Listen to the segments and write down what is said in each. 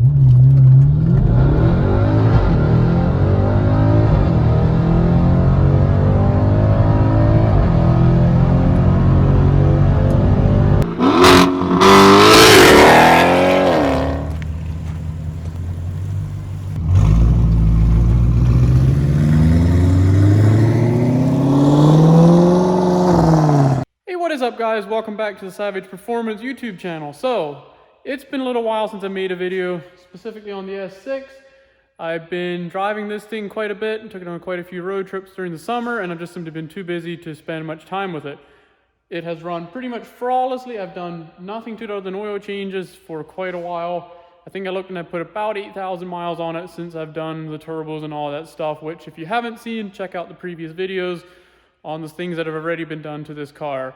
What is up, guys? Welcome back to the Savage Performance YouTube channel. So it's been a little while since I made a video specifically on the S6. I've been driving this thing quite a bit and took it on quite a few road trips during the summer, and I've just simply been too busy to spend much time with it. It has run pretty much flawlessly. I've done nothing to it other than oil changes for quite a while. I think I looked and I put about 8,000 miles on it since I've done the turbos and all that stuff, which if you haven't seen, check out the previous videos on the things that have already been done to this car.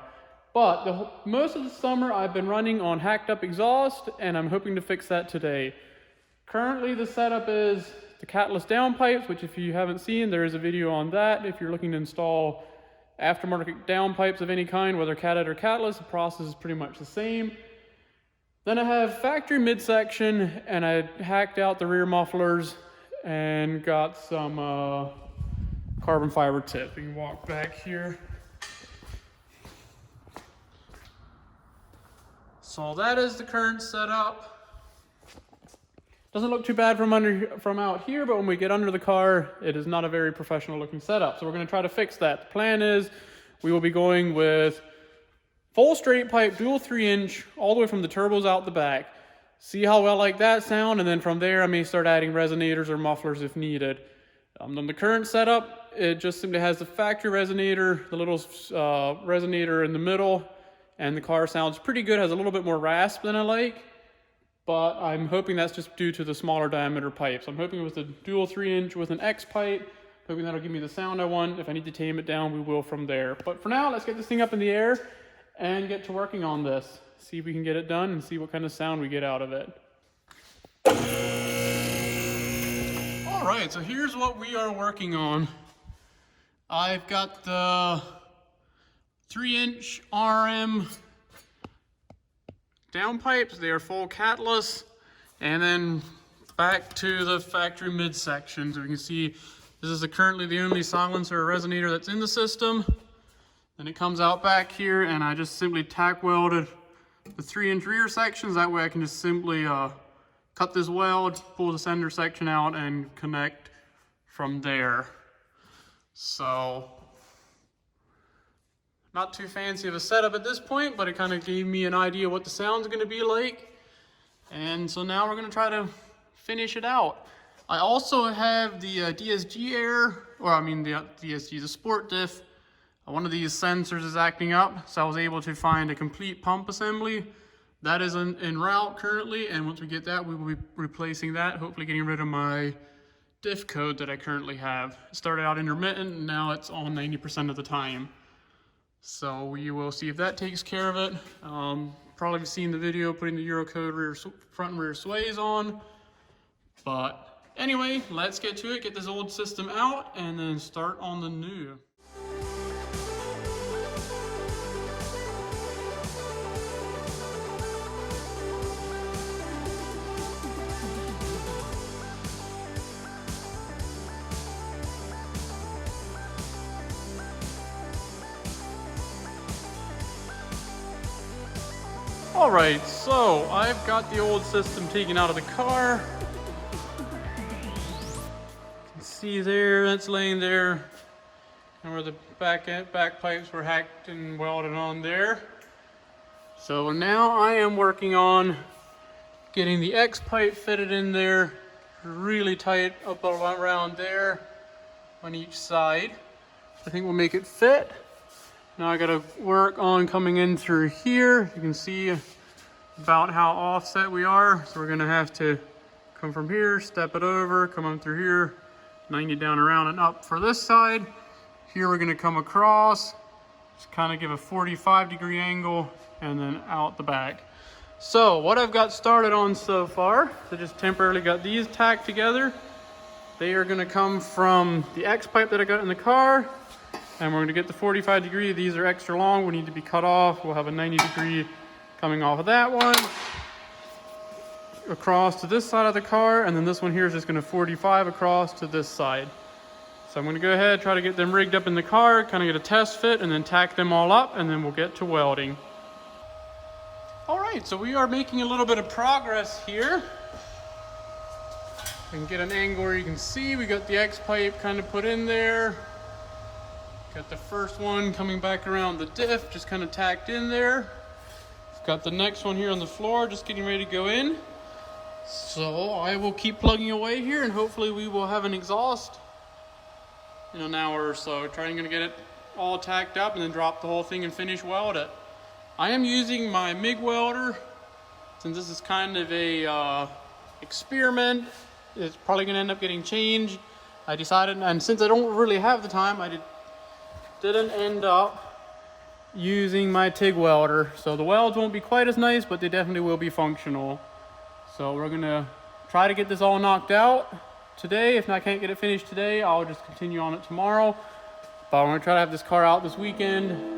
But most of the summer I've been running on hacked up exhaust, and I'm hoping to fix that today. Currently the setup is the catless downpipes, which if you haven't seen, there is a video on that. If you're looking to install aftermarket downpipes of any kind, whether catted or catless, the process is pretty much the same. Then I have factory midsection, and I hacked out the rear mufflers and got some carbon fiber tip. We can walk back here. So that is the current setup. Doesn't look too bad from out here, but when we get under the car, it is not a very professional looking setup. So we're going to try to fix that. The plan is we will be going with full straight pipe, dual 3-inch, all the way from the turbos out the back. See how well like that sound, and then from there I may start adding resonators or mufflers if needed. On the current setup, it just simply has the factory resonator, the little resonator in the middle, and the car sounds pretty good, has a little bit more rasp than I like, but I'm hoping that's just due to the smaller diameter pipes. I'm hoping with a dual 3-inch with an X pipe, hoping that'll give me the sound I want. If I need to tame it down, we will from there. But for now, let's get this thing up in the air and get to working on this. See if we can get it done and see what kind of sound we get out of it. All right, so here's what we are working on. I've got the 3-inch RM downpipes. They are full catless, and then back to the factory midsection. So we can see this is currently the only silencer or resonator that's in the system. Then it comes out back here, and I just simply tack welded the 3-inch rear sections. That way I can just simply cut this weld, pull the center section out, and connect from there. So not too fancy of a setup at this point, but it kind of gave me an idea what the sound's going to be like. And so now we're going to try to finish it out. I also have the DSG air, the sport diff. One of these sensors is acting up, so I was able to find a complete pump assembly. That is en route currently, and once we get that, we will be replacing that, hopefully getting rid of my diff code that I currently have. It started out intermittent, and now it's on 90% of the time. So we will see if that takes care of it. Probably seen the video putting the Eurocode front and rear sways on. But anyway, let's get to it, get this old system out, and then start on the new. Alright, so I've got the old system taken out of the car. You can see there, that's laying there, and where the back pipes were hacked and welded on there. So now I am working on getting the X pipe fitted in there really tight up around there on each side. I think we'll make it fit. Now I gotta work on coming in through here. You can see about how offset we are. So we're gonna have to come from here, step it over, come on through here, 90 down, around and up for this side. Here we're gonna come across, just kind of give a 45-degree angle, and then out the back. So what I've got started on so far, so just temporarily got these tacked together. They are gonna come from the X pipe that I got in the car, and we're gonna get the 45-degree. These are extra long, we need to be cut off. We'll have a 90-degree coming off of that one. across to this side of the car, and then this one here is just going to 45 across to this side. So I'm going to go ahead, try to get them rigged up in the car, kind of get a test fit, and then tack them all up, and then we'll get to welding. All right, so we are making a little bit of progress here. I can get an angle where you can see we got the X pipe kind of put in there. Got the first one coming back around the diff, just kind of tacked in there. Got the next one here on the floor, just getting ready to go in. So I will keep plugging away here, and hopefully we will have an exhaust in an hour or so. Trying to get it all tacked up and then drop the whole thing and finish weld it. I am using my MIG welder, since this is kind of a experiment. It's probably going to end up getting changed. I decided, and since I don't really have the time, I didn't end up using my TIG welder. So the welds won't be quite as nice, but they definitely will be functional. So we're going to try to get this all knocked out today. If I can't get it finished today, I'll just continue on it tomorrow. But I'm going to try to have this car out this weekend.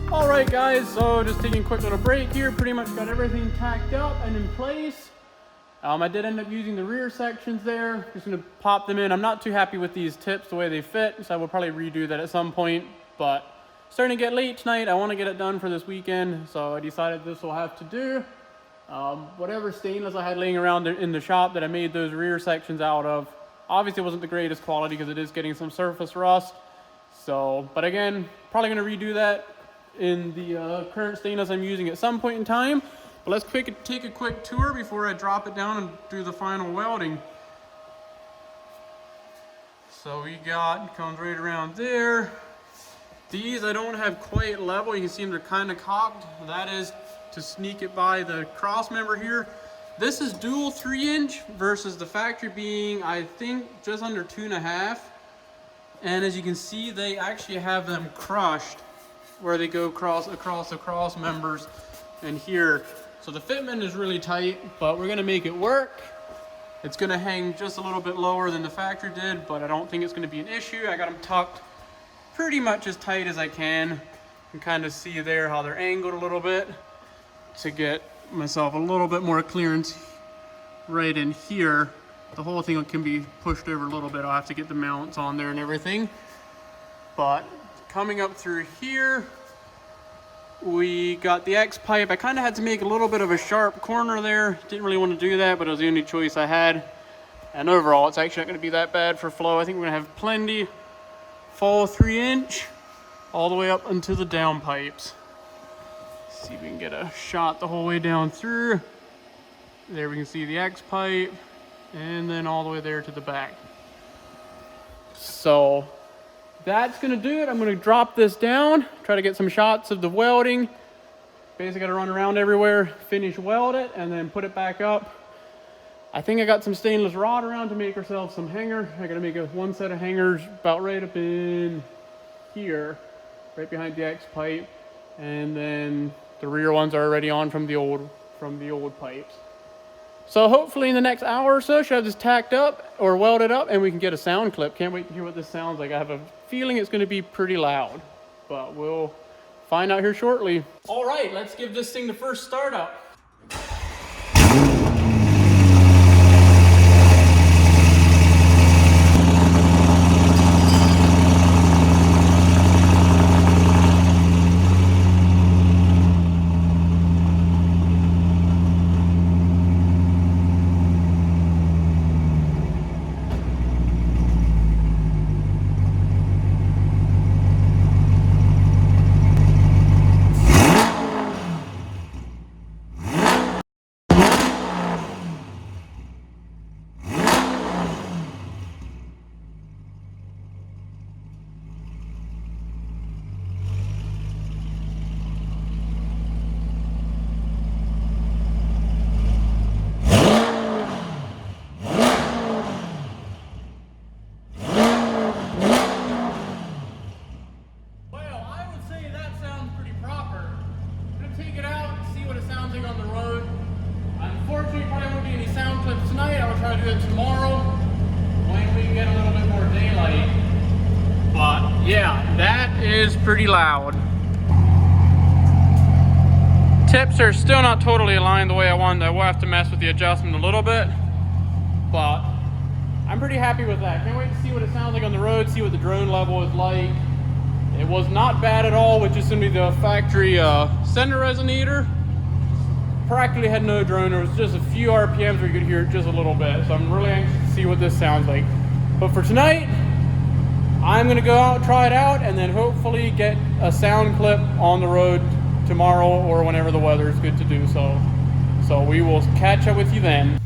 Alright guys, so just taking a quick little break here. Pretty much got everything tacked up and in place. I did end up using the rear sections there. Just going to pop them in. I'm not too happy with these tips, the way they fit, so I will probably redo that at some point. But starting to get late tonight. I want to get it done for this weekend, so I decided this will have to do. Whatever stainless I had laying around in the shop that I made those rear sections out of, obviously it wasn't the greatest quality because it is getting some surface rust. So, but again, probably going to redo that in the current stainless I'm using at some point in time. But let's take a quick tour before I drop it down and do the final welding. So we comes right around there. These I don't have quite level. You can see them, they're kind of cocked. That is to sneak it by the cross member here. This is dual 3-inch versus the factory being, I think, just under 2.5. And as you can see, they actually have them crushed where they go across members and here. So the fitment is really tight, but we're gonna make it work. It's gonna hang just a little bit lower than the factory did, but I don't think it's gonna be an issue. I got them tucked pretty much as tight as I can. You can kind of see there how they're angled a little bit to get myself a little bit more clearance right in here. The whole thing can be pushed over a little bit. I'll have to get the mounts on there and everything. But coming up through here, we got the X pipe. I kind of had to make a little bit of a sharp corner there. Didn't really want to do that, but it was the only choice I had. And overall, it's actually not going to be that bad for flow. I think we're going to have plenty fall 3-inch all the way up into the down pipes. See if we can get a shot the whole way down through. There we can see the X pipe, and then all the way there to the back. So that's gonna do it. I'm gonna drop this down, try to get some shots of the welding. Basically gotta run around everywhere, finish weld it, and then put it back up. I think I got some stainless rod around to make ourselves some hanger. I gotta make one set of hangers about right up in here, right behind the X pipe. And then the rear ones are already on from the old pipes. So hopefully in the next hour or so, should have this tacked up or welded up and we can get a sound clip. Can't wait to hear what this sounds like. I have a feeling it's gonna be pretty loud, but we'll find out here shortly. All right, let's give this thing the first start up. Tomorrow when we get a little bit more daylight. But yeah, that is pretty loud. Tips are still not totally aligned the way I want. I will have to mess with the adjustment a little bit, but I'm pretty happy with that. Can't wait to see what it sounds like on the road, see what the drone level is like. It was not bad at all with just simply the factory center resonator. Practically had no drone. There was just a few RPMs where you could hear it just a little bit. So I'm really anxious to see what this sounds like. But for tonight, I'm gonna go out, try it out, and then hopefully get a sound clip on the road tomorrow or whenever the weather is good to do so. So we will catch up with you then.